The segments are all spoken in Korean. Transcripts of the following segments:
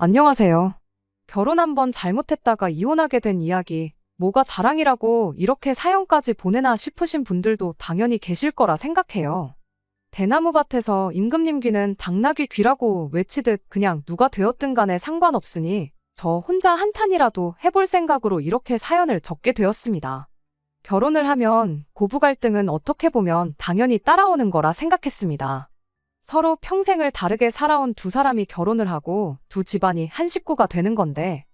안녕하세요. 결혼 한 번 잘못했다가 이혼하게 된 이야기, 뭐가 자랑이라고 이렇게 사연까지 보내나 싶으신 분들도 당연히 계실 거라 생각해요. 대나무밭에서 임금님 귀는 당나귀 귀라고 외치듯 그냥 누가 되었든 간에 상관없으니 저 혼자 한탄이라도 해볼 생각으로 이렇게 사연을 적게 되었습니다. 결혼을 하면 고부 갈등은 어떻게 보면 당연히 따라오는 거라 생각했습니다. 서로 평생을 다르게 살아온 두 사람이 결혼을 하고 두 집안이 한 식구가 되는 건데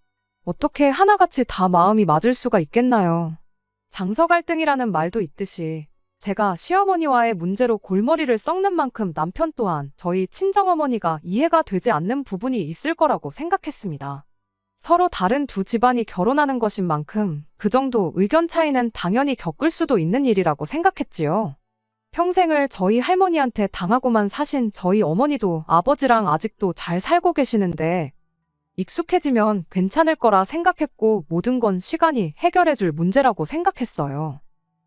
어떻게 하나같이 다 마음이 맞을 수가 있겠나요? 장서 갈등이라는 말도 있듯이 제가 시어머니와의 문제로 골머리를 썩는 만큼 남편 또한 저희 친정어머니가 이해가 되지 않는 부분이 있을 거라고 생각했습니다. 서로 다른 두 집안이 결혼하는 것인 만큼 그 정도 의견 차이는 당연히 겪을 수도 있는 일이라고 생각했지요. 평생을 저희 할머니한테 당하고만 사신 저희 어머니도 아버지랑 아직도 잘 살고 계시는데 익숙해지면 괜찮을 거라 생각했고 모든 건 시간이 해결해줄 문제라고 생각했어요.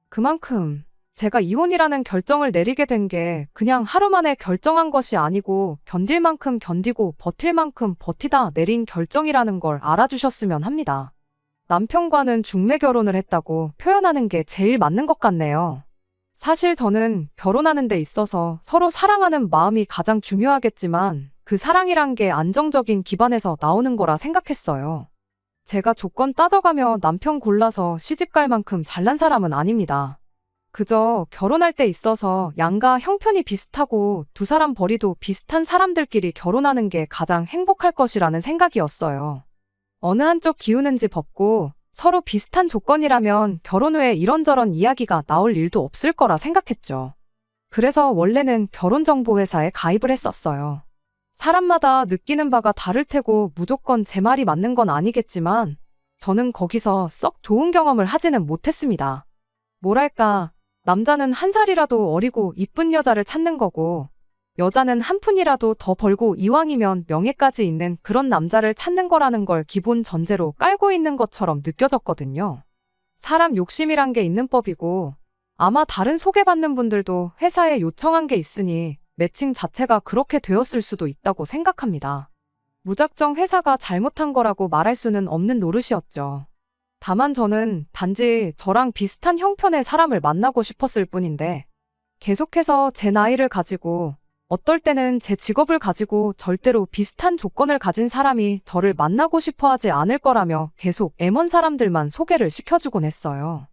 그만큼 제가 이혼이라는 결정을 내리게 된 게 그냥 하루 만에 결정한 것이 아니고 견딜 만큼 견디고 버틸 만큼 버티다 내린 결정이라는 걸 알아주셨으면 합니다. 남편과는 중매 결혼을 했다고 표현하는 게 제일 맞는 것 같네요. 사실 저는 결혼하는 데 있어서 서로 사랑하는 마음이 가장 중요하겠지만 그 사랑이란 게 안정적인 기반에서 나오는 거라 생각했어요. 제가 조건 따져가며 남편 골라서 시집갈 만큼 잘난 사람은 아닙니다. 그저 결혼할 때 있어서 양가 형편이 비슷하고 두 사람 벌이도 비슷한 사람들끼리 결혼하는 게 가장 행복할 것이라는 생각이었어요. 어느 한쪽 기우는지 법고 서로 비슷한 조건이라면 결혼 후에 이런저런 이야기가 나올 일도 없을 거라 생각했죠. 그래서 원래는 결혼정보회사에 가입을 했었어요. 사람마다 느끼는 바가 다를 테고 무조건 제 말이 맞는 건 아니겠지만 저는 거기서 썩 좋은 경험을 하지는 못했습니다. 뭐랄까, 남자는 한 살이라도 어리고 이쁜 여자를 찾는 거고 여자는 한 푼이라도 더 벌고 이왕이면 명예까지 있는 그런 남자를 찾는 거라는 걸 기본 전제로 깔고 있는 것처럼 느껴졌거든요. 사람 욕심이란 게 있는 법이고 아마 다른 소개받는 분들도 회사에 요청한 게 있으니 매칭 자체가 그렇게 되었을 수도 있다고 생각합니다. 무작정 회사가 잘못한 거라고 말할 수는 없는 노릇이었죠. 다만 저는 단지 저랑 비슷한 형편의 사람을 만나고 싶었을 뿐인데 계속해서 제 나이를 가지고 어떨 때는 제 직업을 가지고 절대로 비슷한 조건을 가진 사람이 저를 만나고 싶어 하지 않을 거라며 계속 M1 사람들만 소개를 시켜주곤 했어요.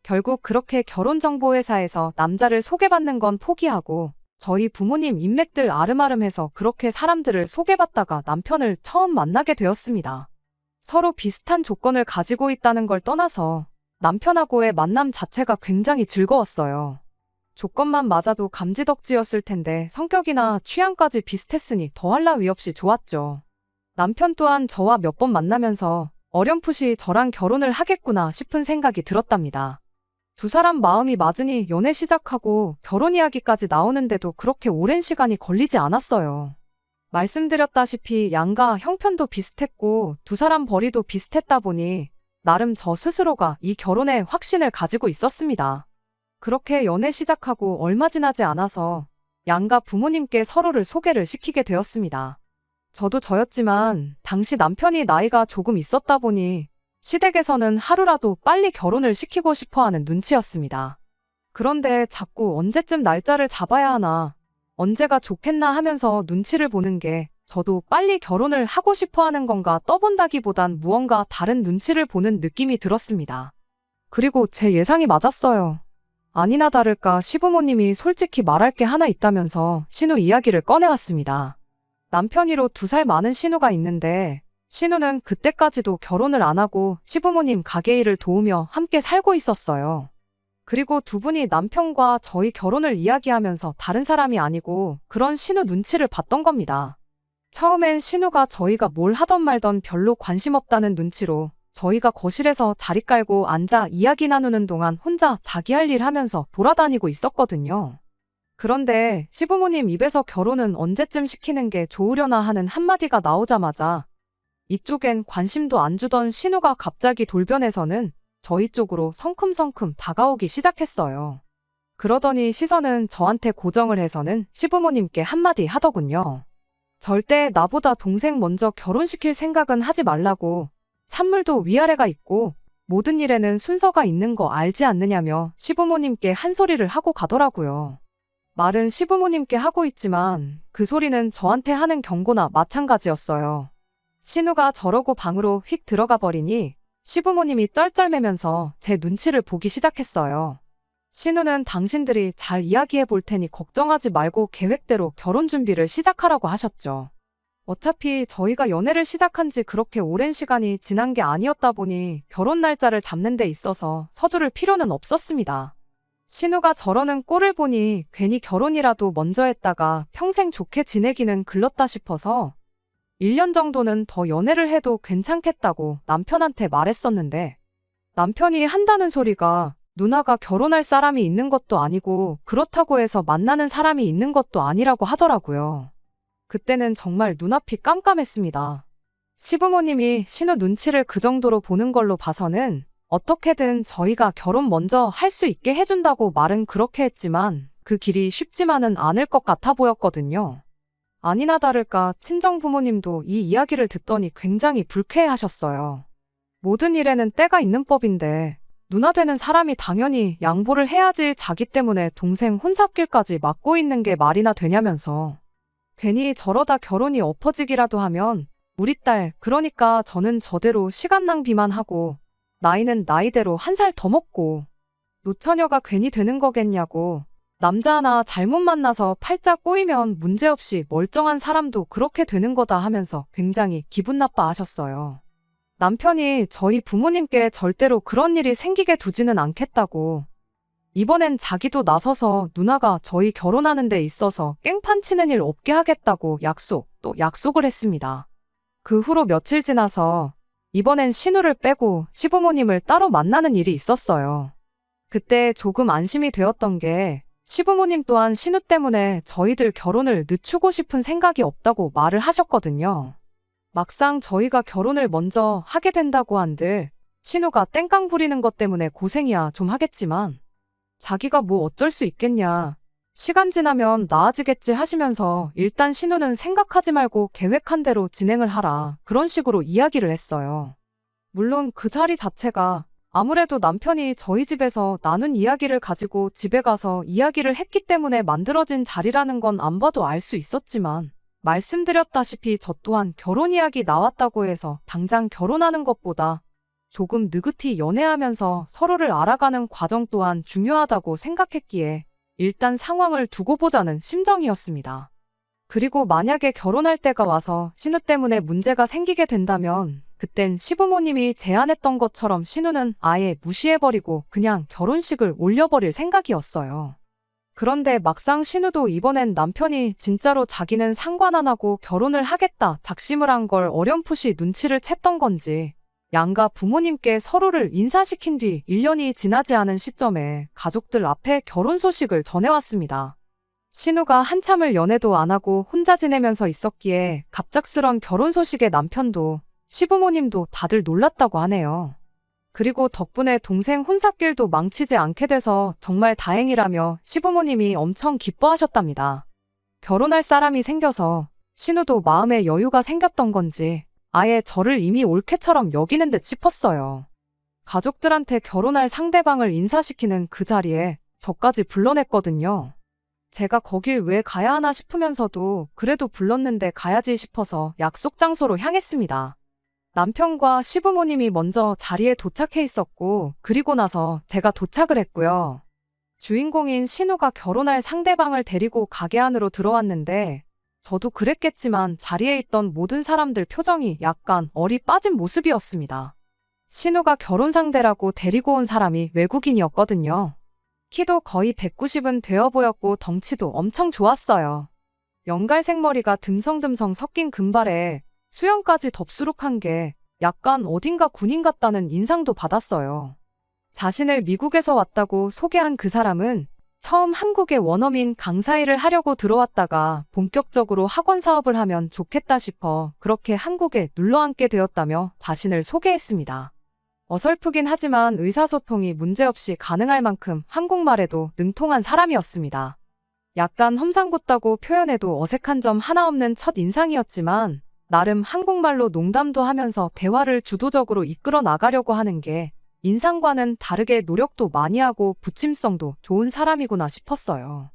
결국 그렇게 결혼정보회사에서 남자를 소개받는 건 포기하고 저희 부모님 인맥들 아름아름해서 그렇게 사람들을 소개받다가 남편을 처음 만나게 되었습니다. 서로 비슷한 조건을 가지고 있다는 걸 떠나서 남편하고의 만남 자체가 굉장히 즐거웠어요. 조건만 맞아도 감지덕지였을 텐데 성격이나 취향까지 비슷했으니 더할 나위 없이 좋았죠. 남편 또한 저와 몇 번 만나면서 어렴풋이 저랑 결혼을 하겠구나 싶은 생각이 들었답니다. 두 사람 마음이 맞으니 연애 시작하고 결혼 이야기까지 나오는데도 그렇게 오랜 시간이 걸리지 않았어요. 말씀드렸다시피 양가 형편도 비슷했고 두 사람 벌이도 비슷했다 보니 나름 저 스스로가 이 결혼에 확신을 가지고 있었습니다. 그렇게 연애 시작하고 얼마 지나지 않아서 양가 부모님께 서로를 소개를 시키게 되었습니다. 저도 저였지만 당시 남편이 나이가 조금 있었다 보니 시댁에서는 하루라도 빨리 결혼을 시키고 싶어하는 눈치였습니다. 그런데 자꾸 언제쯤 날짜를 잡아야 하나, 언제가 좋겠나 하면서 눈치를 보는 게 저도 빨리 결혼을 하고 싶어하는 건가 떠본다기보단 무언가 다른 눈치를 보는 느낌이 들었습니다. 그리고 제 예상이 맞았어요. 아니나 다를까 시부모님이 솔직히 말할 게 하나 있다면서 신우 이야기를 꺼내왔습니다. 남편이로 2살 많은 신우가 있는데 신우는 그때까지도 결혼을 안 하고 시부모님 가게 일을 도우며 함께 살고 있었어요. 그리고 두 분이 남편과 저희 결혼을 이야기하면서 다른 사람이 아니고 그런 신우 눈치를 봤던 겁니다. 처음엔 신우가 저희가 뭘 하던 말던 별로 관심 없다는 눈치로 저희가 거실에서 자리 깔고 앉아 이야기 나누는 동안 혼자 자기 할 일 하면서 돌아다니고 있었거든요. 그런데 시부모님 입에서 결혼은 언제쯤 시키는 게 좋으려나 하는 한마디가 나오자마자 이쪽엔 관심도 안 주던 신우가 갑자기 돌변해서는 저희 쪽으로 성큼성큼 다가오기 시작했어요. 그러더니 시선은 저한테 고정을 해서는 시부모님께 한마디 하더군요. 절대 나보다 동생 먼저 결혼시킬 생각은 하지 말라고. 찬물도 위아래가 있고 모든 일에는 순서가 있는 거 알지 않느냐며 시부모님께 한 소리를 하고 가더라고요. 말은 시부모님께 하고 있지만 그 소리는 저한테 하는 경고나 마찬가지였어요. 신우가 저러고 방으로 휙 들어가 버리니 시부모님이 쩔쩔매면서 제 눈치를 보기 시작했어요. 신우는 당신들이 잘 이야기해 볼 테니 걱정하지 말고 계획대로 결혼 준비를 시작하라고 하셨죠. 어차피 저희가 연애를 시작한 지 그렇게 오랜 시간이 지난 게 아니었다 보니 결혼 날짜를 잡는 데 있어서 서두를 필요는 없었습니다. 신우가 저러는 꼴을 보니 괜히 결혼이라도 먼저 했다가 평생 좋게 지내기는 글렀다 싶어서 1년 정도는 더 연애를 해도 괜찮겠다고 남편한테 말했었는데 남편이 한다는 소리가 누나가 결혼할 사람이 있는 것도 아니고 그렇다고 해서 만나는 사람이 있는 것도 아니라고 하더라고요. 그때는 정말 눈앞이 깜깜했습니다. 시부모님이 신우 눈치를 그 정도로 보는 걸로 봐서는 어떻게든 저희가 결혼 먼저 할 수 있게 해준다고 말은 그렇게 했지만 그 길이 쉽지만은 않을 것 같아 보였거든요. 아니나 다를까 친정 부모님도 이 이야기를 듣더니 굉장히 불쾌해하셨어요. 모든 일에는 때가 있는 법인데 누나 되는 사람이 당연히 양보를 해야지 자기 때문에 동생 혼사길까지 맡고 있는 게 말이나 되냐면서 괜히 저러다 결혼이 엎어지기라도 하면 우리 딸 그러니까 저는 저대로 시간 낭비만 하고 나이는 나이대로 한 살 더 먹고 노처녀가 괜히 되는 거겠냐고 남자 하나 잘못 만나서 팔자 꼬이면 문제없이 멀쩡한 사람도 그렇게 되는 거다 하면서 굉장히 기분 나빠하셨어요. 남편이 저희 부모님께 절대로 그런 일이 생기게 두지는 않겠다고 이번엔 자기도 나서서 누나가 저희 결혼하는 데 있어서 깽판 치는 일 없게 하겠다고 또 약속을 했습니다. 그 후로 며칠 지나서 이번엔 신우를 빼고 시부모님을 따로 만나는 일이 있었어요. 그때 조금 안심이 되었던 게 시부모님 또한 신우 때문에 저희들 결혼을 늦추고 싶은 생각이 없다고 말을 하셨거든요. 막상 저희가 결혼을 먼저 하게 된다고 한들 신우가 땡깡 부리는 것 때문에 고생이야 좀 하겠지만 자기가 뭐 어쩔 수 있겠냐. 시간 지나면 나아지겠지 하시면서 일단 신우는 생각하지 말고 계획한 대로 진행을 하라. 그런 식으로 이야기를 했어요. 물론 그 자리 자체가 아무래도 남편이 저희 집에서 나눈 이야기를 가지고 집에 가서 이야기를 했기 때문에 만들어진 자리라는 건 안 봐도 알 수 있었지만 말씀드렸다시피 저 또한 결혼 이야기 나왔다고 해서 당장 결혼하는 것보다 조금 느긋이 연애하면서 서로를 알아가는 과정 또한 중요하다고 생각했기에 일단 상황을 두고 보자는 심정이었습니다. 그리고 만약에 결혼할 때가 와서 신우 때문에 문제가 생기게 된다면 그땐 시부모님이 제안했던 것처럼 신우는 아예 무시해버리고 그냥 결혼식을 올려버릴 생각이었어요. 그런데 막상 신우도 이번엔 남편이 진짜로 자기는 상관 안 하고 결혼을 하겠다 작심을 한 걸 어렴풋이 눈치를 챘던 건지 양가 부모님께 서로를 인사시킨 뒤 1년이 지나지 않은 시점에 가족들 앞에 결혼 소식을 전해왔습니다. 신우가 한참을 연애도 안 하고 혼자 지내면서 있었기에 갑작스런 결혼 소식에 남편도 시부모님도 다들 놀랐다고 하네요. 그리고 덕분에 동생 혼사길도 망치지 않게 돼서 정말 다행이라며 시부모님이 엄청 기뻐하셨답니다. 결혼할 사람이 생겨서 신우도 마음에 여유가 생겼던 건지 아예 저를 이미 올케처럼 여기는 듯 싶었어요. 가족들한테 결혼할 상대방을 인사시키는 그 자리에 저까지 불러냈거든요. 제가 거길 왜 가야 하나 싶으면서도 그래도 불렀는데 가야지 싶어서 약속 장소로 향했습니다. 남편과 시부모님이 먼저 자리에 도착해 있었고 그리고 나서 제가 도착을 했고요. 주인공인 신우가 결혼할 상대방을 데리고 가게 안으로 들어왔는데 저도 그랬겠지만 자리에 있던 모든 사람들 표정이 약간 얼이 빠진 모습이었습니다. 신우가 결혼 상대라고 데리고 온 사람이 외국인이었거든요. 키도 거의 190은 되어 보였고 덩치도 엄청 좋았어요. 연갈색 머리가 듬성듬성 섞인 금발에 수염까지 덥수룩한 게 약간 어딘가 군인 같다는 인상도 받았어요. 자신을 미국에서 왔다고 소개한 그 사람은 처음 한국에 원어민 강사 일을 하려고 들어왔다가 본격적으로 학원 사업을 하면 좋겠다 싶어 그렇게 한국에 눌러앉게 되었다며 자신을 소개했습니다. 어설프긴 하지만 의사소통이 문제없이 가능할 만큼 한국말에도 능통한 사람이었습니다. 약간 험상궂다고 표현해도 어색한 점 하나 없는 첫 인상이었지만 나름 한국말로 농담도 하면서 대화를 주도적으로 이끌어 나가려고 하는 게 인상과는 다르게 노력도 많이 하고 부침성도 좋은 사람이구나 싶었어요.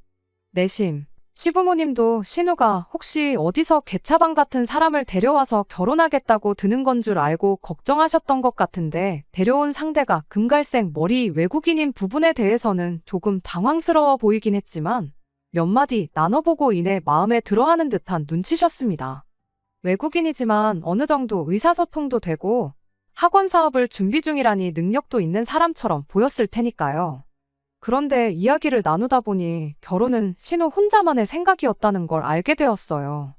내심, 시부모님도 신우가 혹시 어디서 개차반 같은 사람을 데려와서 결혼하겠다고 드는 건 줄 알고 걱정하셨던 것 같은데 데려온 상대가 금갈색 머리 외국인인 부분에 대해서는 조금 당황스러워 보이긴 했지만 몇 마디 나눠보고 이내 마음에 들어하는 듯한 눈치셨습니다. 외국인이지만 어느 정도 의사소통도 되고 학원 사업을 준비 중이라니 능력도 있는 사람처럼 보였을 테니까요. 그런데 이야기를 나누다 보니 결혼은 신우 혼자만의 생각이었다는 걸 알게 되었어요.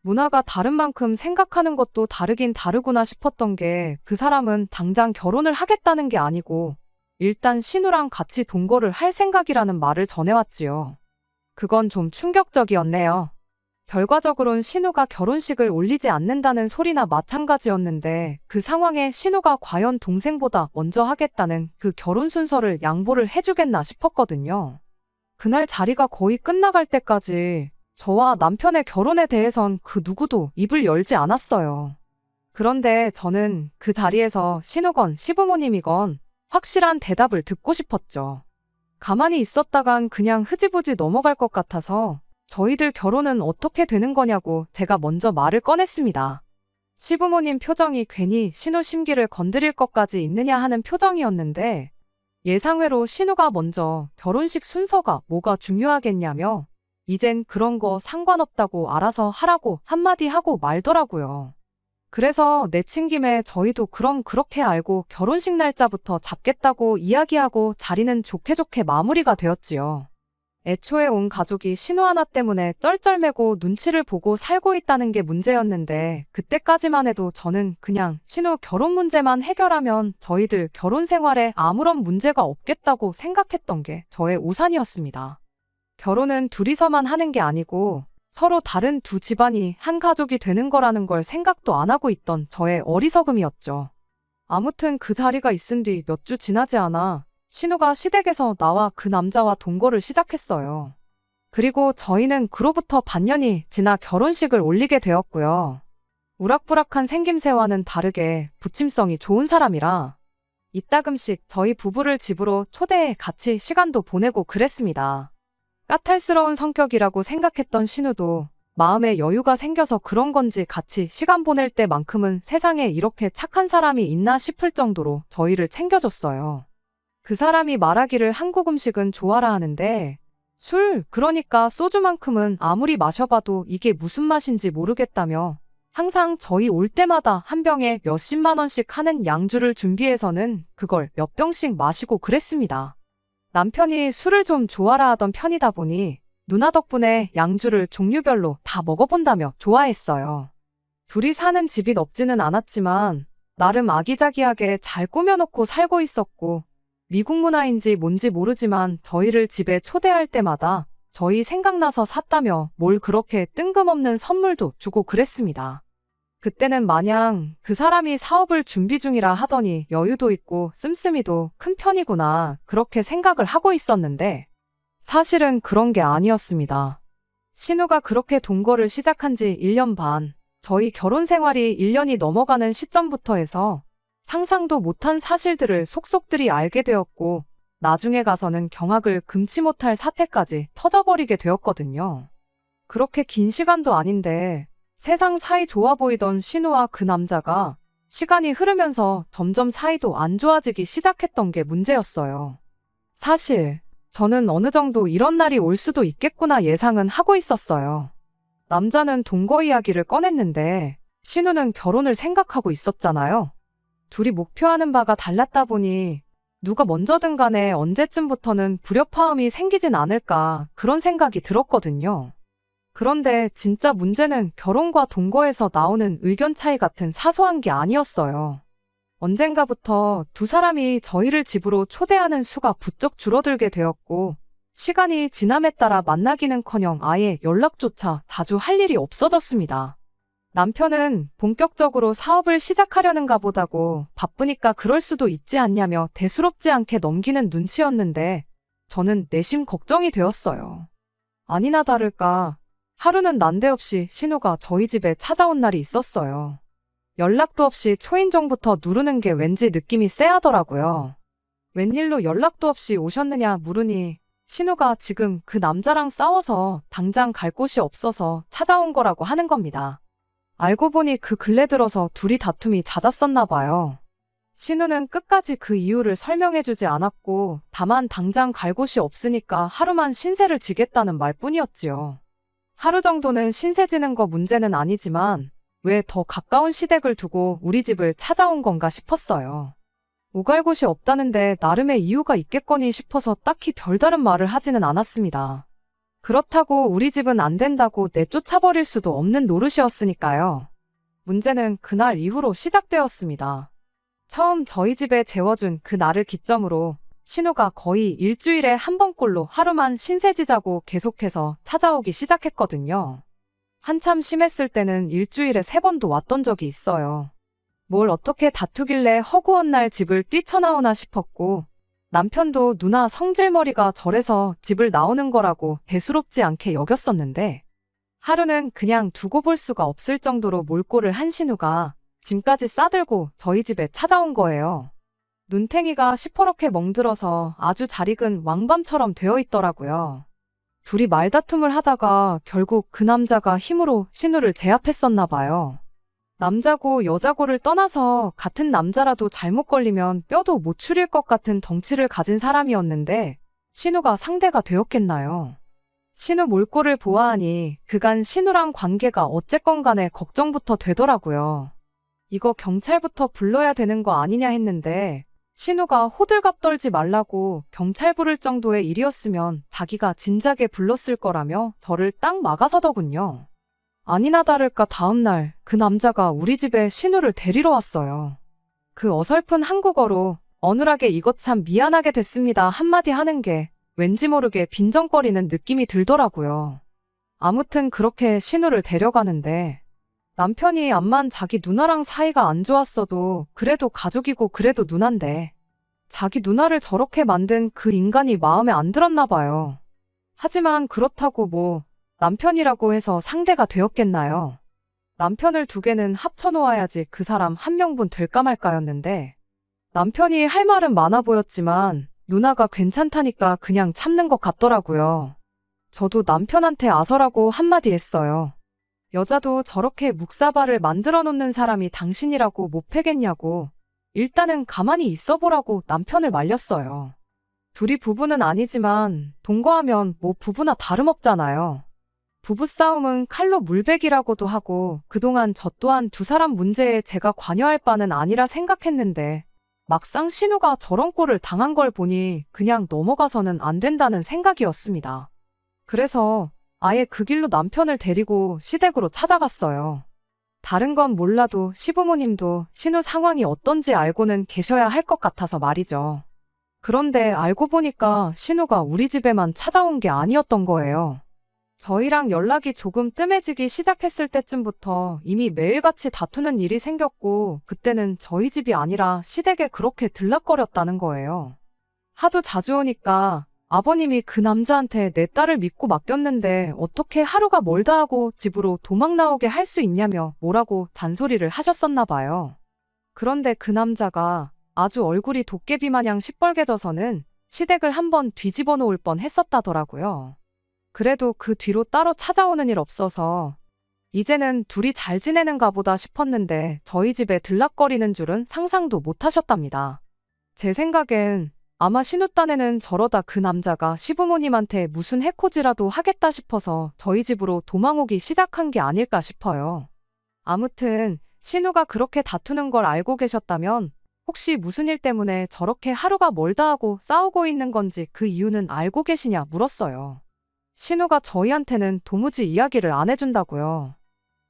문화가 다른 만큼 생각하는 것도 다르긴 다르구나 싶었던 게 그 사람은 당장 결혼을 하겠다는 게 아니고 일단 신우랑 같이 동거를 할 생각이라는 말을 전해왔지요. 그건 좀 충격적이었네요. 결과적으로는 신우가 결혼식을 올리지 않는다는 소리나 마찬가지였는데 그 상황에 신우가 과연 동생보다 먼저 하겠다는 그 결혼 순서를 양보를 해주겠나 싶었거든요. 그날 자리가 거의 끝나갈 때까지 저와 남편의 결혼에 대해선 그 누구도 입을 열지 않았어요. 그런데 저는 그 자리에서 신우건 시부모님이건 확실한 대답을 듣고 싶었죠. 가만히 있었다간 그냥 흐지부지 넘어갈 것 같아서 저희들 결혼은 어떻게 되는 거냐고 제가 먼저 말을 꺼냈습니다. 시부모님 표정이 괜히 신우 심기를 건드릴 것까지 있느냐 하는 표정이었는데 예상외로 신우가 먼저 결혼식 순서가 뭐가 중요하겠냐며 이젠 그런 거 상관없다고 알아서 하라고 한마디 하고 말더라고요. 그래서 내친 김에 저희도 그럼 그렇게 알고 결혼식 날짜부터 잡겠다고 이야기하고 자리는 좋게 좋게 마무리가 되었지요. 애초에 온 가족이 신우 하나 때문에 쩔쩔매고 눈치를 보고 살고 있다는 게 문제였는데 그때까지만 해도 저는 그냥 신우 결혼 문제만 해결하면 저희들 결혼 생활에 아무런 문제가 없겠다고 생각했던 게 저의 오산이었습니다. 결혼은 둘이서만 하는 게 아니고 서로 다른 두 집안이 한 가족이 되는 거라는 걸 생각도 안 하고 있던 저의 어리석음이었죠. 아무튼 그 자리가 있은 뒤 몇 주 지나지 않아 신우가 시댁에서 나와 그 남자와 동거를 시작했어요. 그리고 저희는 그로부터 반년이 지나 결혼식을 올리게 되었고요. 우락부락한 생김새와는 다르게 부침성이 좋은 사람이라 이따금씩 저희 부부를 집으로 초대해 같이 시간도 보내고 그랬습니다. 까탈스러운 성격이라고 생각했던 신우도 마음에 여유가 생겨서 그런 건지 같이 시간 보낼 때만큼은 세상에 이렇게 착한 사람이 있나 싶을 정도로 저희를 챙겨줬어요. 그 사람이 말하기를 한국 음식은 좋아라 하는데 술, 그러니까 소주만큼은 아무리 마셔봐도 이게 무슨 맛인지 모르겠다며 항상 저희 올 때마다 한 병에 몇십만 원씩 하는 양주를 준비해서는 그걸 몇 병씩 마시고 그랬습니다. 남편이 술을 좀 좋아라 하던 편이다 보니 누나 덕분에 양주를 종류별로 다 먹어본다며 좋아했어요. 둘이 사는 집이 넓지는 않았지만 나름 아기자기하게 잘 꾸며놓고 살고 있었고 미국 문화인지 뭔지 모르지만 저희를 집에 초대할 때마다 저희 생각나서 샀다며 뭘 그렇게 뜬금없는 선물도 주고 그랬습니다. 그때는 마냥 그 사람이 사업을 준비 중이라 하더니 여유도 있고 씀씀이도 큰 편이구나 그렇게 생각을 하고 있었는데 사실은 그런 게 아니었습니다. 신우가 그렇게 동거를 시작한 지 1년 반, 저희 결혼 생활이 1년이 넘어가는 시점부터 해서 상상도 못한 사실들을 속속들이 알게 되었고 나중에 가서는 경악을 금치 못할 사태까지 터져버리게 되었거든요. 그렇게 긴 시간도 아닌데 세상 사이 좋아 보이던 신우와 그 남자가 시간이 흐르면서 점점 사이도 안 좋아지기 시작했던 게 문제였어요. 사실 저는 어느 정도 이런 날이 올 수도 있겠구나 예상은 하고 있었어요. 남자는 동거 이야기를 꺼냈는데 신우는 결혼을 생각하고 있었잖아요. 둘이 목표하는 바가 달랐다 보니 누가 먼저든 간에 언제쯤부터는 불협화음이 생기진 않을까 그런 생각이 들었거든요. 그런데 진짜 문제는 결혼과 동거에서 나오는 의견 차이 같은 사소한 게 아니었어요. 언젠가부터 두 사람이 저희를 집으로 초대하는 수가 부쩍 줄어들게 되었고 시간이 지남에 따라 만나기는커녕 아예 연락조차 자주 할 일이 없어졌습니다. 남편은 본격적으로 사업을 시작하려는가 보다고 바쁘니까 그럴 수도 있지 않냐며 대수롭지 않게 넘기는 눈치였는데 저는 내심 걱정이 되었어요. 아니나 다를까 하루는 난데없이 신우가 저희 집에 찾아온 날이 있었어요. 연락도 없이 초인종부터 누르는 게 왠지 느낌이 쎄하더라고요. 웬일로 연락도 없이 오셨느냐 물으니 신우가 지금 그 남자랑 싸워서 당장 갈 곳이 없어서 찾아온 거라고 하는 겁니다. 알고 보니 그 근래 들어서 둘이 다툼이 잦았었나 봐요. 신우는 끝까지 그 이유를 설명해주지 않았고 다만 당장 갈 곳이 없으니까 하루만 신세를 지겠다는 말뿐이었지요. 하루 정도는 신세 지는 거 문제는 아니지만 왜 더 가까운 시댁을 두고 우리 집을 찾아온 건가 싶었어요. 오갈 곳이 없다는데 나름의 이유가 있겠거니 싶어서 딱히 별다른 말을 하지는 않았습니다. 그렇다고 우리 집은 안 된다고 내쫓아버릴 수도 없는 노릇이었으니까요. 문제는 그날 이후로 시작되었습니다. 처음 저희 집에 재워준 그 날을 기점으로 신우가 거의 일주일에 한 번꼴로 하루만 신세지자고 계속해서 찾아오기 시작했거든요. 한참 심했을 때는 일주일에 3번도 왔던 적이 있어요. 뭘 어떻게 다투길래 허구한 날 집을 뛰쳐나오나 싶었고 남편도 누나 성질머리가 저래서 집을 나오는 거라고 대수롭지 않게 여겼었는데 하루는 그냥 두고 볼 수가 없을 정도로 몰골을 한 신우가 짐까지 싸들고 저희 집에 찾아온 거예요. 눈탱이가 시퍼렇게 멍들어서 아주 잘 익은 왕밤처럼 되어 있더라고요. 둘이 말다툼을 하다가 결국 그 남자가 힘으로 신우를 제압했었나 봐요. 남자고 여자고를 떠나서 같은 남자라도 잘못 걸리면 뼈도 못 추릴 것 같은 덩치를 가진 사람이었는데 신우가 상대가 되었겠나요? 신우 몰골을 보아하니 그간 신우랑 관계가 어쨌건 간에 걱정부터 되더라고요. 이거 경찰부터 불러야 되는 거 아니냐 했는데 신우가 호들갑 떨지 말라고 경찰 부를 정도의 일이었으면 자기가 진작에 불렀을 거라며 저를 딱 막아서더군요. 아니나 다를까 다음날 그 남자가 우리 집에 신우를 데리러 왔어요. 그 어설픈 한국어로 어눌하게 이것 참 미안하게 됐습니다 한마디 하는 게 왠지 모르게 빈정거리는 느낌이 들더라고요. 아무튼 그렇게 신우를 데려가는데 남편이 암만 자기 누나랑 사이가 안 좋았어도 그래도 가족이고 그래도 누난데 자기 누나를 저렇게 만든 그 인간이 마음에 안 들었나 봐요. 하지만 그렇다고 뭐 남편이라고 해서 상대가 되었겠나요? 남편을 2개는 합쳐놓아야지 그 사람 1명분 될까 말까였는데 남편이 할 말은 많아 보였지만 누나가 괜찮다니까 그냥 참는 것 같더라고요. 저도 남편한테 아서라고 한마디 했어요. 여자도 저렇게 묵사발을 만들어 놓는 사람이 당신이라고 못 패겠냐고 일단은 가만히 있어 보라고 남편을 말렸어요. 둘이 부부는 아니지만 동거하면 뭐 부부나 다름없잖아요. 부부싸움은 칼로 물베기라고도 하고 그동안 저 또한 2사람 문제에 제가 관여할 바는 아니라 생각했는데 막상 신우가 저런 꼴을 당한 걸 보니 그냥 넘어가서는 안 된다는 생각이었습니다. 그래서 아예 그 길로 남편을 데리고 시댁으로 찾아갔어요. 다른 건 몰라도 시부모님도 신우 상황이 어떤지 알고는 계셔야 할 것 같아서 말이죠. 그런데 알고 보니까 신우가 우리 집에만 찾아온 게 아니었던 거예요. 저희랑 연락이 조금 뜸해지기 시작했을 때쯤부터 이미 매일같이 다투는 일이 생겼고 그때는 저희 집이 아니라 시댁에 그렇게 들락거렸다는 거예요. 하도 자주 오니까 아버님이 그 남자한테 내 딸을 믿고 맡겼는데 어떻게 하루가 멀다 하고 집으로 도망 나오게 할 수 있냐며 뭐라고 잔소리를 하셨었나 봐요. 그런데 그 남자가 아주 얼굴이 도깨비 마냥 시뻘개져서는 시댁을 한번 뒤집어 놓을 뻔 했었다더라고요. 그래도 그 뒤로 따로 찾아오는 일 없어서 이제는 둘이 잘 지내는가 보다 싶었는데 저희 집에 들락거리는 줄은 상상도 못 하셨답니다. 제 생각엔 아마 신우 딴에는 저러다 그 남자가 시부모님한테 무슨 해코지라도 하겠다 싶어서 저희 집으로 도망오기 시작한 게 아닐까 싶어요. 아무튼 신우가 그렇게 다투는 걸 알고 계셨다면 혹시 무슨 일 때문에 저렇게 하루가 멀다 하고 싸우고 있는 건지 그 이유는 알고 계시냐 물었어요. 신우가 저희한테는 도무지 이야기를 안 해준다고요.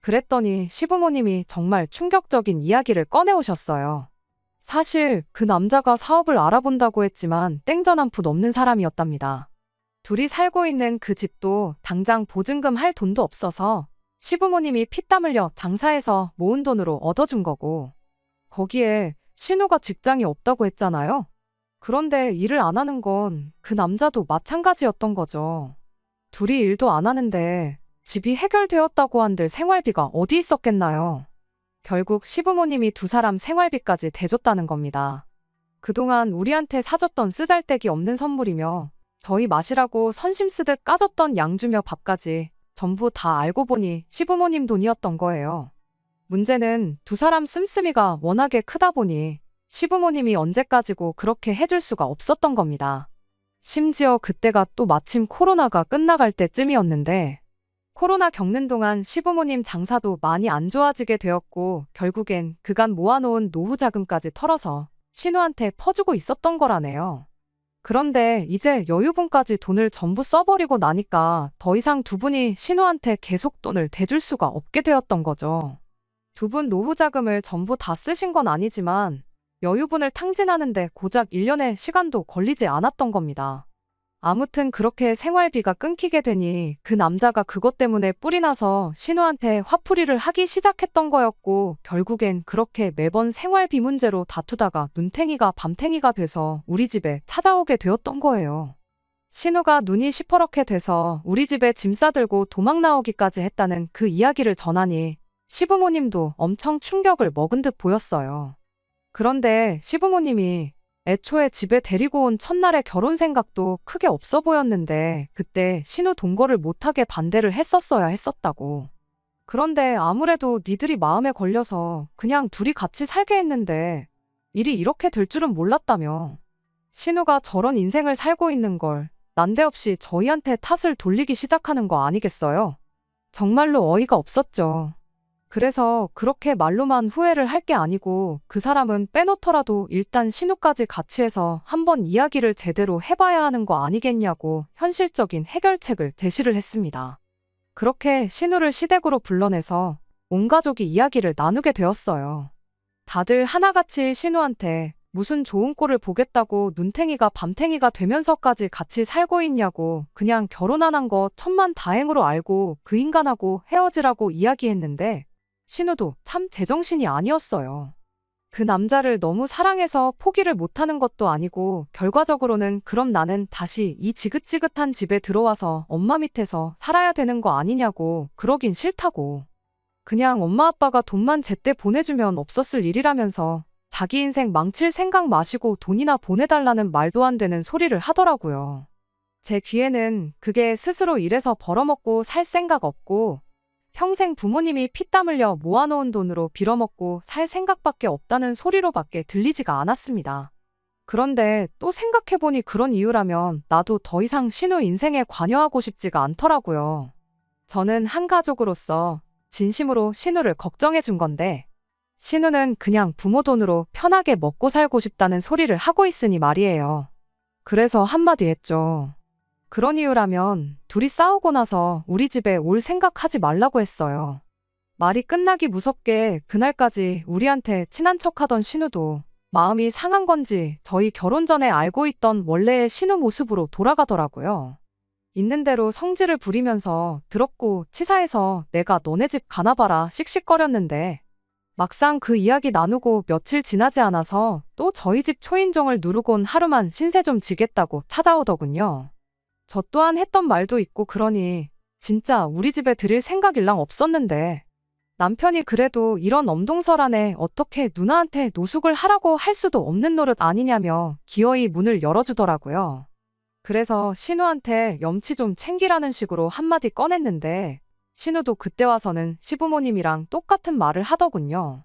그랬더니 시부모님이 정말 충격적인 이야기를 꺼내오셨어요. 사실 그 남자가 사업을 알아본다고 했지만 땡전 한 푼 없는 사람이었답니다. 둘이 살고 있는 그 집도 당장 보증금 할 돈도 없어서 시부모님이 피땀 흘려 장사해서 모은 돈으로 얻어준 거고 거기에 신우가 직장이 없다고 했잖아요. 그런데 일을 안 하는 건 그 남자도 마찬가지였던 거죠. 둘이 일도 안 하는데 집이 해결되었다고 한들 생활비가 어디 있었겠나요? 결국 시부모님이 두 사람 생활비까지 대줬다는 겁니다. 그동안 우리한테 사줬던 쓰잘데기 없는 선물이며 저희 마시라고 선심 쓰듯 까줬던 양주며 밥까지 전부 다 알고 보니 시부모님 돈이었던 거예요. 문제는 두 사람 씀씀이가 워낙에 크다 보니 시부모님이 언제까지고 그렇게 해줄 수가 없었던 겁니다. 심지어 그때가 또 마침 코로나가 끝나갈 때쯤이었는데 코로나 겪는 동안 시부모님 장사도 많이 안 좋아지게 되었고 결국엔 그간 모아놓은 노후 자금까지 털어서 신우한테 퍼주고 있었던 거라네요. 그런데 이제 여유분까지 돈을 전부 써버리고 나니까 더 이상 두 분이 신우한테 계속 돈을 대줄 수가 없게 되었던 거죠. 두 분 노후 자금을 전부 다 쓰신 건 아니지만 여유분을 탕진하는데 고작 1년의 시간도 걸리지 않았던 겁니다. 아무튼 그렇게 생활비가 끊기게 되니 그 남자가 그것 때문에 뿔이 나서 신우한테 화풀이를 하기 시작했던 거였고 결국엔 그렇게 매번 생활비 문제로 다투다가 눈탱이가 밤탱이가 돼서 우리 집에 찾아오게 되었던 거예요. 신우가 눈이 시퍼렇게 돼서 우리 집에 짐 싸들고 도망 나오기까지 했다는 그 이야기를 전하니 시부모님도 엄청 충격을 먹은 듯 보였어요. 그런데 시부모님이 애초에 집에 데리고 온 첫날의 결혼 생각도 크게 없어 보였는데 그때 신우 동거를 못하게 반대를 했었어야 했었다고. 그런데 아무래도 니들이 마음에 걸려서 그냥 둘이 같이 살게 했는데 일이 이렇게 될 줄은 몰랐다며. 신우가 저런 인생을 살고 있는 걸 난데없이 저희한테 탓을 돌리기 시작하는 거 아니겠어요? 정말로 어이가 없었죠. 그래서 그렇게 말로만 후회를 할 게 아니고 그 사람은 빼놓더라도 일단 신우까지 같이 해서 한번 이야기를 제대로 해봐야 하는 거 아니겠냐고 현실적인 해결책을 제시를 했습니다. 그렇게 신우를 시댁으로 불러내서 온 가족이 이야기를 나누게 되었어요. 다들 하나같이 신우한테 무슨 좋은 꼴을 보겠다고 눈탱이가 밤탱이가 되면서까지 같이 살고 있냐고 그냥 결혼 안 한 거 천만다행으로 알고 그 인간하고 헤어지라고 이야기했는데 신우도 참 제정신이 아니었어요. 그 남자를 너무 사랑해서 포기를 못하는 것도 아니고 결과적으로는 그럼 나는 다시 이 지긋지긋한 집에 들어와서 엄마 밑에서 살아야 되는 거 아니냐고 그러긴 싫다고. 그냥 엄마 아빠가 돈만 제때 보내주면 없었을 일이라면서 자기 인생 망칠 생각 마시고 돈이나 보내달라는 말도 안 되는 소리를 하더라고요. 제 귀에는 그게 스스로 일해서 벌어먹고 살 생각 없고 평생 부모님이 피땀 흘려 모아놓은 돈으로 빌어먹고 살 생각밖에 없다는 소리로밖에 들리지가 않았습니다. 그런데 또 생각해보니 그런 이유라면 나도 더 이상 신우 인생에 관여하고 싶지가 않더라고요. 저는 한 가족으로서 진심으로 신우를 걱정해준 건데 신우는 그냥 부모 돈으로 편하게 먹고 살고 싶다는 소리를 하고 있으니 말이에요. 그래서 한마디 했죠. 그런 이유라면 둘이 싸우고 나서 우리 집에 올 생각하지 말라고 했어요. 말이 끝나기 무섭게 그날까지 우리한테 친한 척하던 신우도 마음이 상한 건지 저희 결혼 전에 알고 있던 원래의 신우 모습으로 돌아가더라고요. 있는 대로 성질을 부리면서 더럽고 치사해서 내가 너네 집 가나봐라 씩씩거렸는데 막상 그 이야기 나누고 며칠 지나지 않아서 또 저희 집 초인종을 누르곤 하루만 신세 좀 지겠다고 찾아오더군요. 저 또한 했던 말도 있고 그러니 진짜 우리 집에 들일 생각일랑 없었는데 남편이 그래도 이런 엄동설안에 어떻게 누나한테 노숙을 하라고 할 수도 없는 노릇 아니냐며 기어이 문을 열어주더라고요. 그래서 신우한테 염치 좀 챙기라는 식으로 한마디 꺼냈는데 신우도 그때 와서는 시부모님이랑 똑같은 말을 하더군요.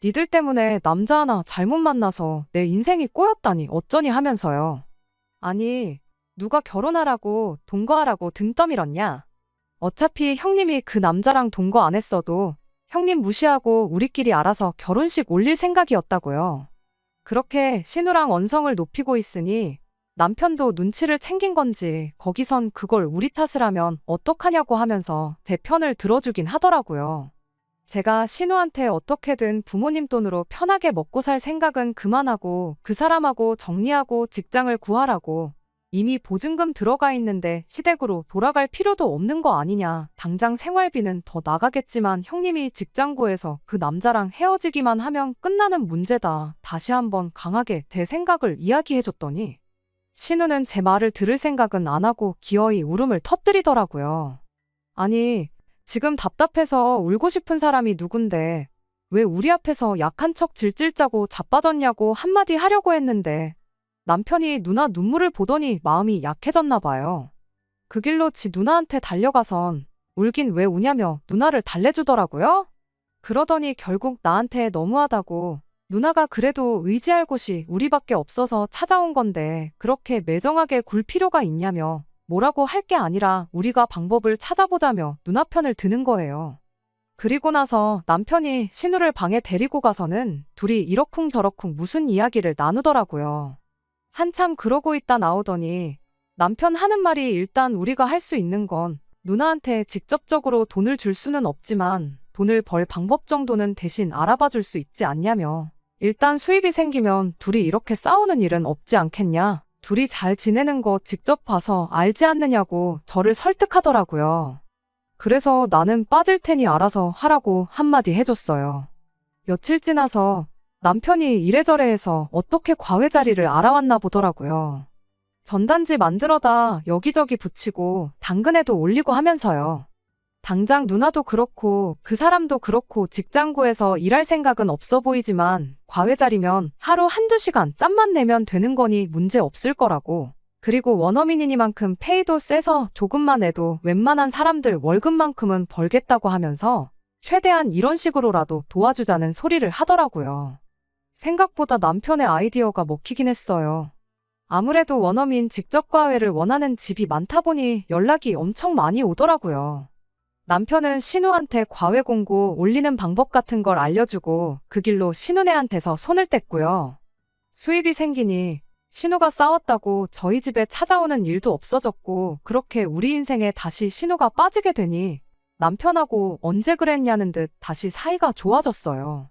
니들 때문에 남자 하나 잘못 만나서 내 인생이 꼬였다니 어쩌니 하면서요. 아니 누가 결혼하라고 동거하라고 등 떠밀었냐? 어차피 형님이 그 남자랑 동거 안 했어도 형님 무시하고 우리끼리 알아서 결혼식 올릴 생각이었다고요. 그렇게 신우랑 언성을 높이고 있으니 남편도 눈치를 챙긴 건지 거기선 그걸 우리 탓을 하면 어떡하냐고 하면서 제 편을 들어주긴 하더라고요. 제가 신우한테 어떻게든 부모님 돈으로 편하게 먹고 살 생각은 그만하고 그 사람하고 정리하고 직장을 구하라고 이미 보증금 들어가 있는데 시댁으로 돌아갈 필요도 없는 거 아니냐. 당장 생활비는 더 나가겠지만 형님이 직장 구해서 그 남자랑 헤어지기만 하면 끝나는 문제다. 다시 한번 강하게 제 생각을 이야기해줬더니 신우는 제 말을 들을 생각은 안 하고 기어이 울음을 터뜨리더라고요. 아니, 지금 답답해서 울고 싶은 사람이 누군데 왜 우리 앞에서 약한 척 질질 짜고 자빠졌냐고 한마디 하려고 했는데 남편이 누나 눈물을 보더니 마음이 약해졌나 봐요. 그 길로 지 누나한테 달려가선 울긴 왜 우냐며 누나를 달래주더라고요. 그러더니 결국 나한테 너무하다고 누나가 그래도 의지할 곳이 우리밖에 없어서 찾아온 건데 그렇게 매정하게 굴 필요가 있냐며 뭐라고 할 게 아니라 우리가 방법을 찾아보자며 누나 편을 드는 거예요. 그리고 나서 남편이 신우를 방에 데리고 가서는 둘이 이러쿵저러쿵 무슨 이야기를 나누더라고요. 한참 그러고 있다 나오더니 남편 하는 말이 일단 우리가 할 수 있는 건 누나한테 직접적으로 돈을 줄 수는 없지만 돈을 벌 방법 정도는 대신 알아봐 줄 수 있지 않냐며. 일단 수입이 생기면 둘이 이렇게 싸우는 일은 없지 않겠냐. 둘이 잘 지내는 거 직접 봐서 알지 않느냐고 저를 설득하더라고요. 그래서 나는 빠질 테니 알아서 하라고 한마디 해줬어요. 며칠 지나서 남편이 이래저래 해서 어떻게 과외 자리를 알아왔나 보더라고요. 전단지 만들어다 여기저기 붙이고 당근에도 올리고 하면서요. 당장 누나도 그렇고 그 사람도 그렇고 직장 구해서 일할 생각은 없어 보이지만 과외 자리면 하루 한두 시간 짬만 내면 되는 거니 문제 없을 거라고. 그리고 원어민이니만큼 페이도 세서 조금만 해도 웬만한 사람들 월급만큼은 벌겠다고 하면서 최대한 이런 식으로라도 도와주자는 소리를 하더라고요. 생각보다 남편의 아이디어가 먹히긴 했어요. 아무래도 원어민 직접 과외를 원하는 집이 많다 보니 연락이 엄청 많이 오더라고요. 남편은 신우한테 과외 공고 올리는 방법 같은 걸 알려주고 그 길로 신우네한테서 손을 뗐고요. 수입이 생기니 신우가 싸웠다고 저희 집에 찾아오는 일도 없어졌고 그렇게 우리 인생에 다시 신우가 빠지게 되니 남편하고 언제 그랬냐는 듯 다시 사이가 좋아졌어요.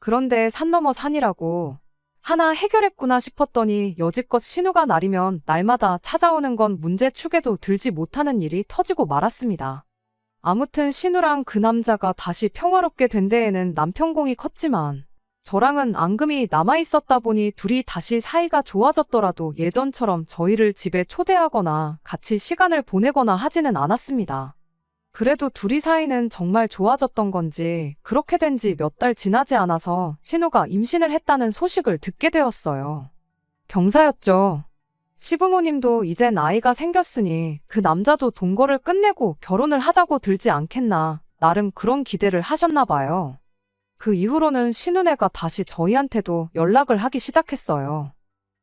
그런데 산 넘어 산이라고 하나 해결했구나 싶었더니 여지껏 신우가 날이면 날마다 찾아오는 건 문제 축에도 들지 못하는 일이 터지고 말았습니다. 아무튼 신우랑 그 남자가 다시 평화롭게 된 데에는 남편 공이 컸지만 저랑은 앙금이 남아있었다 보니 둘이 다시 사이가 좋아졌더라도 예전처럼 저희를 집에 초대하거나 같이 시간을 보내거나 하지는 않았습니다. 그래도 둘이 사이는 정말 좋아졌던 건지 그렇게 된 지 몇 달 지나지 않아서 신우가 임신을 했다는 소식을 듣게 되었어요. 경사였죠. 시부모님도 이젠 아이가 생겼으니 그 남자도 동거를 끝내고 결혼을 하자고 들지 않겠나 나름 그런 기대를 하셨나 봐요. 그 이후로는 신우네가 다시 저희한테도 연락을 하기 시작했어요.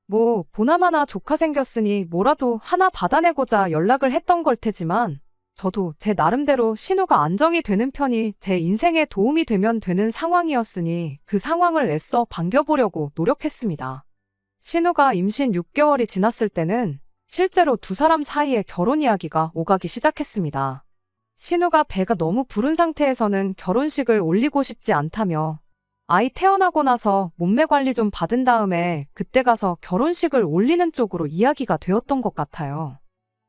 뭐 보나마나 조카 생겼으니 뭐라도 하나 받아내고자 연락을 했던 걸 테지만 저도 제 나름대로 신우가 안정이 되는 편이 제 인생에 도움이 되면 되는 상황이었으니 그 상황을 애써 반겨보려고 노력했습니다. 신우가 임신 6개월이 지났을 때는 실제로 두 사람 사이에 결혼 이야기가 오가기 시작했습니다. 신우가 배가 너무 부른 상태에서는 결혼식을 올리고 싶지 않다며 아이 태어나고 나서 몸매 관리 좀 받은 다음에 그때 가서 결혼식을 올리는 쪽으로 이야기가 되었던 것 같아요.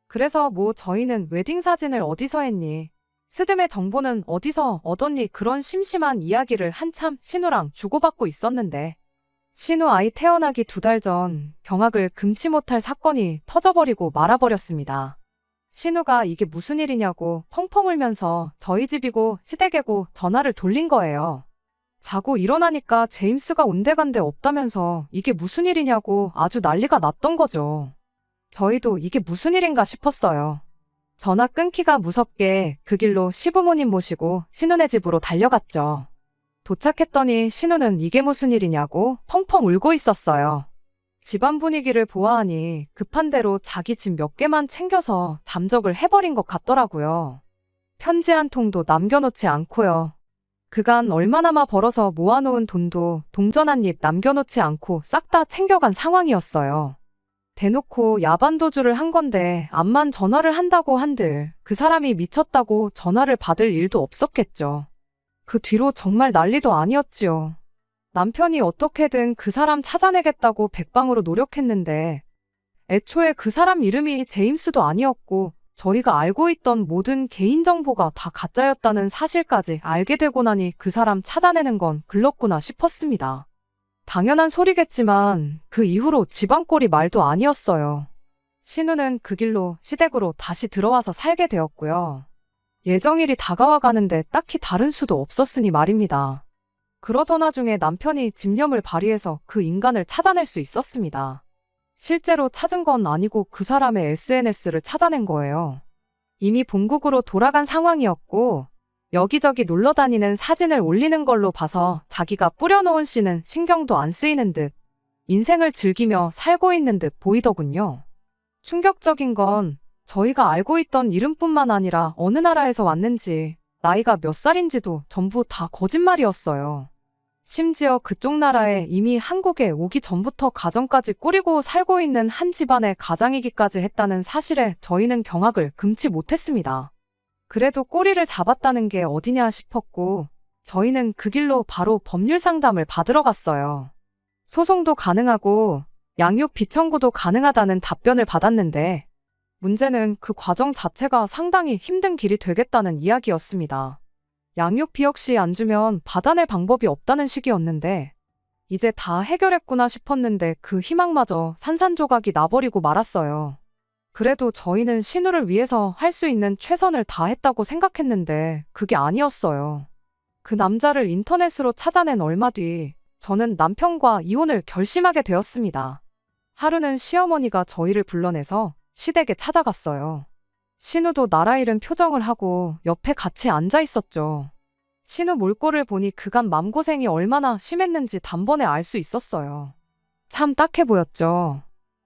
그래서 뭐 저희는 웨딩 사진을 어디서 했니? 스드메 정보는 어디서 얻었니? 그런 심심한 이야기를 한참 신우랑 주고받고 있었는데 신우 아이 태어나기 2달 전 경악을 금치 못할 사건이 터져버리고 말아버렸습니다. 신우가 이게 무슨 일이냐고 펑펑 울면서 저희 집이고 시댁이고 전화를 돌린 거예요. 자고 일어나니까 제임스가 온데간데 없다면서 이게 무슨 일이냐고 아주 난리가 났던 거죠. 저희도 이게 무슨 일인가 싶었어요. 전화 끊기가 무섭게 그 길로 시부모님 모시고 신우네 집으로 달려갔죠. 도착했더니 신우는 이게 무슨 일이냐고 펑펑 울고 있었어요. 집안 분위기를 보아하니 급한 대로 자기 집 몇 개만 챙겨서 잠적을 해버린 것 같더라고요. 편지 한 통도 남겨놓지 않고요. 그간 얼마나마 벌어서 모아놓은 돈도 동전 한 입 남겨놓지 않고 싹 다 챙겨간 상황이었어요. 대놓고 야반도주를 한 건데 암만 전화를 한다고 한들 그 사람이 미쳤다고 전화를 받을 일도 없었겠죠. 그 뒤로 정말 난리도 아니었지요. 남편이 어떻게든 그 사람 찾아내겠다고 백방으로 노력했는데 애초에 그 사람 이름이 제임스도 아니었고 저희가 알고 있던 모든 개인정보가 다 가짜였다는 사실까지 알게 되고 나니 그 사람 찾아내는 건 글렀구나 싶었습니다. 당연한 소리겠지만 그 이후로 집안 꼴이 말도 아니었어요. 신우는 그 길로 시댁으로 다시 들어와서 살게 되었고요. 예정일이 다가와 가는데 딱히 다른 수도 없었으니 말입니다. 그러던 와중에 남편이 집념을 발휘해서 그 인간을 찾아낼 수 있었습니다. 실제로 찾은 건 아니고 그 사람의 SNS를 찾아낸 거예요. 이미 본국으로 돌아간 상황이었고 여기저기 놀러 다니는 사진을 올리는 걸로 봐서 자기가 뿌려놓은 씨는 신경도 안 쓰이는 듯 인생을 즐기며 살고 있는 듯 보이더군요. 충격적인 건 저희가 알고 있던 이름뿐만 아니라 어느 나라에서 왔는지 나이가 몇 살인지도 전부 다 거짓말이었어요. 심지어 그쪽 나라에 이미 한국에 오기 전부터 가정까지 꾸리고 살고 있는 한 집안의 가장이기까지 했다는 사실에 저희는 경악을 금치 못했습니다. 그래도 꼬리를 잡았다는 게 어디냐 싶었고 저희는 그 길로 바로 법률 상담을 받으러 갔어요. 소송도 가능하고 양육 비청구도 가능하다는 답변을 받았는데 문제는 그 과정 자체가 상당히 힘든 길이 되겠다는 이야기였습니다. 양육비 역시 안 주면 받아낼 방법이 없다는 식이었는데 이제 다 해결했구나 싶었는데 그 희망마저 산산조각이 나버리고 말았어요. 그래도 저희는 신우를 위해서 할 수 있는 최선을 다했다고 생각했는데 그게 아니었어요. 그 남자를 인터넷으로 찾아낸 얼마 뒤 저는 남편과 이혼을 결심하게 되었습니다. 하루는 시어머니가 저희를 불러내서 시댁에 찾아갔어요. 신우도 나라 잃은 표정을 하고 옆에 같이 앉아 있었죠. 신우 몰골을 보니 그간 맘고생이 얼마나 심했는지 단번에 알 수 있었어요. 참 딱해 보였죠.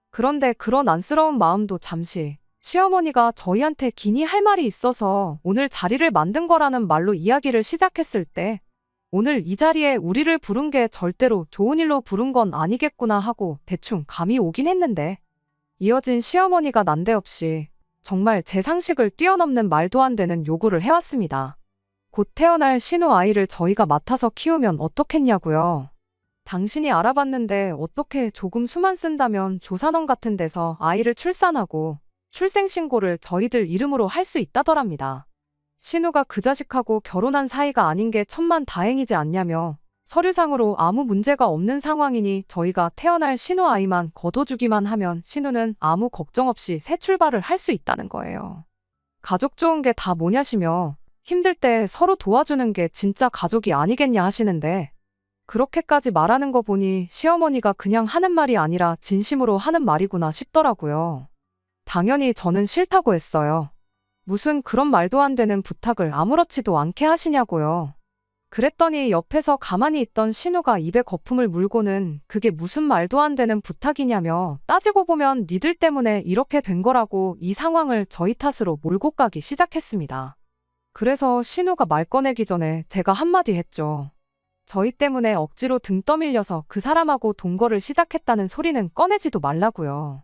그런데 그런 안쓰러운 마음도 잠시 시어머니가 저희한테 기니 할 말이 있어서 오늘 자리를 만든 거라는 말로 이야기를 시작했을 때 오늘 이 자리에 우리를 부른 게 절대로 좋은 일로 부른 건 아니겠구나 하고 대충 감이 오긴 했는데 이어진 시어머니가 난데없이 정말 제 상식을 뛰어넘는 말도 안 되는 요구를 해왔습니다. 곧 태어날 신우 아이를 저희가 맡아서 키우면 어떻겠냐고요. 당신이 알아봤는데 어떻게 조금 수만 쓴다면 조산원 같은 데서 아이를 출산하고 출생신고를 저희들 이름으로 할 수 있다더랍니다. 신우가 그 자식하고 결혼한 사이가 아닌 게 천만다행이지 않냐며 서류상으로 아무 문제가 없는 상황이니 저희가 태어날 신우 아이만 거둬주기만 하면 신우는 아무 걱정 없이 새 출발을 할 수 있다는 거예요. 가족 좋은 게 다 뭐냐시며 힘들 때 서로 도와주는 게 진짜 가족이 아니겠냐 하시는데 그렇게까지 말하는 거 보니 시어머니가 그냥 하는 말이 아니라 진심으로 하는 말이구나 싶더라고요. 당연히 저는 싫다고 했어요. 무슨 그런 말도 안 되는 부탁을 아무렇지도 않게 하시냐고요. 그랬더니 옆에서 가만히 있던 신우가 입에 거품을 물고는 그게 무슨 말도 안 되는 부탁이냐며 따지고 보면 니들 때문에 이렇게 된 거라고 이 상황을 저희 탓으로 몰고 가기 시작했습니다. 그래서 신우가 말 꺼내기 전에 제가 한마디 했죠. 저희 때문에 억지로 등 떠밀려서 그 사람하고 동거를 시작했다는 소리는 꺼내지도 말라고요.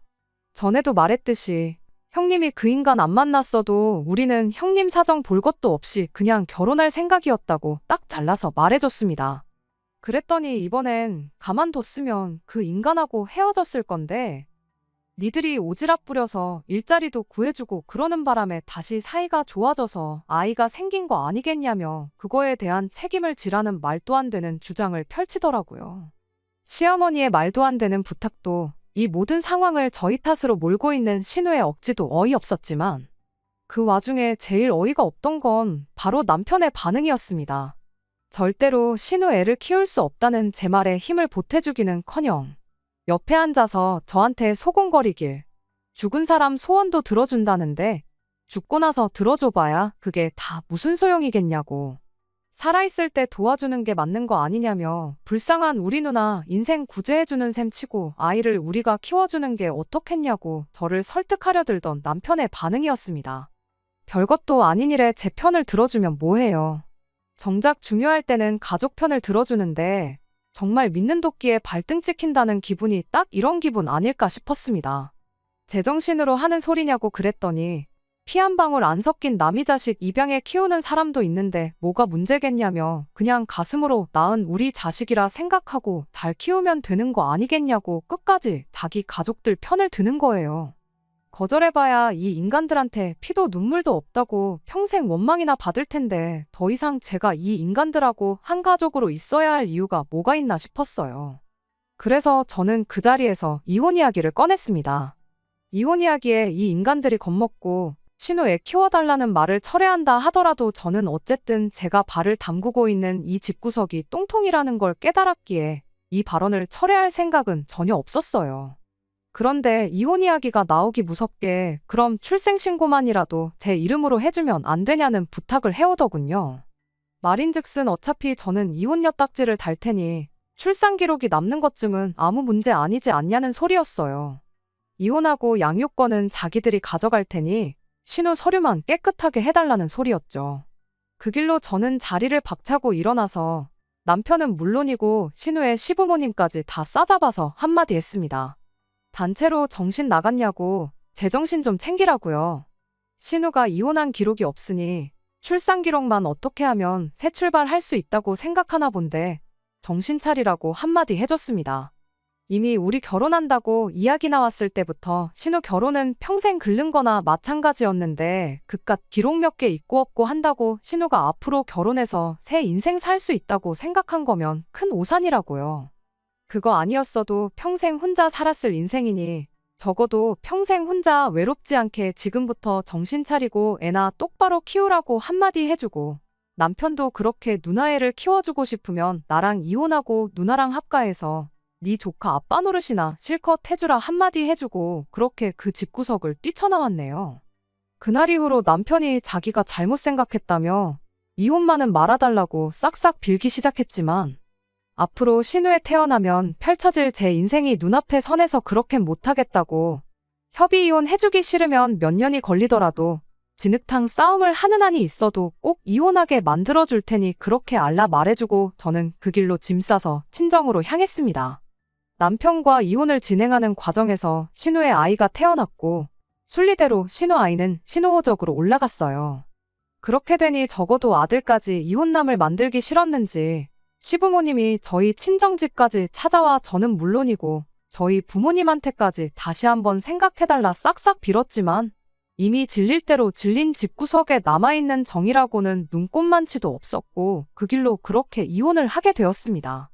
전에도 말했듯이 형님이 그 인간 안 만났어도 우리는 형님 사정 볼 것도 없이 그냥 결혼할 생각이었다고 딱 잘라서 말해줬습니다. 그랬더니 이번엔 가만뒀으면 그 인간하고 헤어졌을 건데 니들이 오지랖 부려서 일자리도 구해주고 그러는 바람에 다시 사이가 좋아져서 아이가 생긴 거 아니겠냐며 그거에 대한 책임을 지라는 말도 안 되는 주장을 펼치더라고요. 시어머니의 말도 안 되는 부탁도 이 모든 상황을 저희 탓으로 몰고 있는 신우의 억지도 어이없었지만 그 와중에 제일 어이가 없던 건 바로 남편의 반응이었습니다. 절대로 신우 애를 키울 수 없다는 제 말에 힘을 보태주기는커녕 옆에 앉아서 저한테 소곤거리길 죽은 사람 소원도 들어준다는데 죽고 나서 들어줘봐야 그게 다 무슨 소용이겠냐고 살아있을 때 도와주는 게 맞는 거 아니냐며 불쌍한 우리 누나 인생 구제해주는 셈 치고 아이를 우리가 키워주는 게 어떻겠냐고 저를 설득하려 들던 남편의 반응이었습니다. 별것도 아닌 일에 제 편을 들어주면 뭐해요. 정작 중요할 때는 가족 편을 들어주는데 정말 믿는 도끼에 발등 찍힌다는 기분이 딱 이런 기분 아닐까 싶었습니다. 제정신으로 하는 소리냐고 그랬더니 피 한 방울 안 섞인 남이 자식 입양해 키우는 사람도 있는데 뭐가 문제겠냐며 그냥 가슴으로 낳은 우리 자식이라 생각하고 잘 키우면 되는 거 아니겠냐고 끝까지 자기 가족들 편을 드는 거예요. 거절해봐야 이 인간들한테 피도 눈물도 없다고 평생 원망이나 받을 텐데 더 이상 제가 이 인간들하고 한 가족으로 있어야 할 이유가 뭐가 있나 싶었어요. 그래서 저는 그 자리에서 이혼 이야기를 꺼냈습니다. 이혼 이야기에 이 인간들이 겁먹고 신우 애 키워달라는 말을 철회한다 하더라도 저는 어쨌든 제가 발을 담그고 있는 이 집구석이 똥통이라는 걸 깨달았기에 이 발언을 철회할 생각은 전혀 없었어요. 그런데 이혼 이야기가 나오기 무섭게 그럼 출생신고만이라도 제 이름으로 해주면 안 되냐는 부탁을 해오더군요. 말인즉슨 어차피 저는 이혼녀 딱지를 달 테니 출산 기록이 남는 것쯤은 아무 문제 아니지 않냐는 소리였어요. 이혼하고 양육권은 자기들이 가져갈 테니 신우 서류만 깨끗하게 해달라는 소리였죠. 그 길로 저는 자리를 박차고 일어나서 남편은 물론이고 신우의 시부모님까지 다 싸잡아서 한마디 했습니다. 단체로 정신 나갔냐고 제정신 좀 챙기라고요. 신우가 이혼한 기록이 없으니 출산 기록만 어떻게 하면 새 출발할 수 있다고 생각하나 본데 정신 차리라고 한마디 해줬습니다. 이미 우리 결혼한다고 이야기 나왔을 때부터 신우 결혼은 평생 긁는 거나 마찬가지였는데 그깟 기록 몇 개 있고 없고 한다고 신우가 앞으로 결혼해서 새 인생 살 수 있다고 생각한 거면 큰 오산이라고요. 그거 아니었어도 평생 혼자 살았을 인생이니 적어도 평생 혼자 외롭지 않게 지금부터 정신 차리고 애나 똑바로 키우라고 한마디 해주고 남편도 그렇게 누나애를 키워주고 싶으면 나랑 이혼하고 누나랑 합가해서 네 조카 아빠 노릇이나 실컷 해주라 한마디 해주고 그렇게 그 집구석을 뛰쳐나왔네요. 그날 이후로 남편이 자기가 잘못 생각했다며 이혼만은 말아달라고 싹싹 빌기 시작했지만 앞으로 신우에 태어나면 펼쳐질 제 인생이 눈앞에 선해서 그렇게 못하겠다고 협의 이혼 해주기 싫으면 몇 년이 걸리더라도 진흙탕 싸움을 하는 한이 있어도 꼭 이혼하게 만들어줄 테니 그렇게 알라 말해주고 저는 그 길로 짐 싸서 친정으로 향했습니다. 남편과 이혼을 진행하는 과정에서 신우의 아이가 태어났고 순리대로 신우 아이는 신우호적으로 올라갔어요. 그렇게 되니 적어도 아들까지 이혼남을 만들기 싫었는지 시부모님이 저희 친정집까지 찾아와 저는 물론이고 저희 부모님한테까지 다시 한번 생각해달라 싹싹 빌었지만 이미 질릴 대로 질린 집구석에 남아있는 정이라고는 눈꼽만치도 없었고 그 길로 그렇게 이혼을 하게 되었습니다.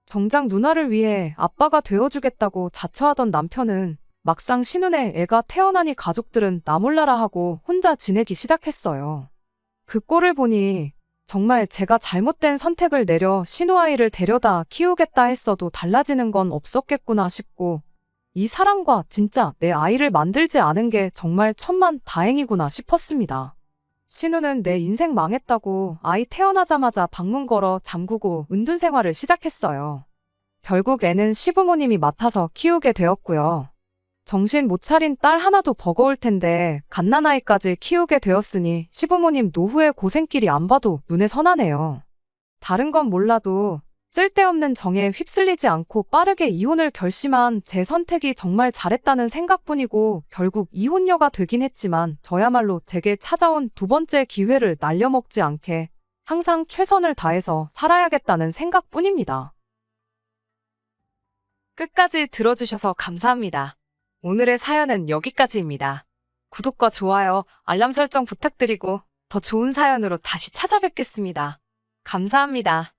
정작 누나를 위해 아빠가 되어주겠다고 자처하던 남편은 막상 신우네 애가 태어나니 가족들은 나 몰라라 하고 혼자 지내기 시작했어요. 그 꼴을 보니 정말 제가 잘못된 선택을 내려 신우 아이를 데려다 키우겠다 했어도 달라지는 건 없었겠구나 싶고 이 사람과 진짜 내 아이를 만들지 않은 게 정말 천만 다행이구나 싶었습니다. 신우는 내 인생 망했다고 아이 태어나자마자 방문 걸어 잠그고 은둔 생활을 시작했어요. 결국 애는 시부모님이 맡아서 키우게 되었고요. 정신 못 차린 딸 하나도 버거울 텐데 갓난아이까지 키우게 되었으니 시부모님 노후의 고생길이 안 봐도 눈에 선하네요. 다른 건 몰라도 쓸데없는 정에 휩쓸리지 않고 빠르게 이혼을 결심한 제 선택이 정말 잘했다는 생각뿐이고 결국 이혼녀가 되긴 했지만 저야말로 제게 찾아온 두 번째 기회를 날려먹지 않게 항상 최선을 다해서 살아야겠다는 생각뿐입니다. 끝까지 들어주셔서 감사합니다. 오늘의 사연은 여기까지입니다. 구독과 좋아요, 알람 설정 부탁드리고 더 좋은 사연으로 다시 찾아뵙겠습니다. 감사합니다.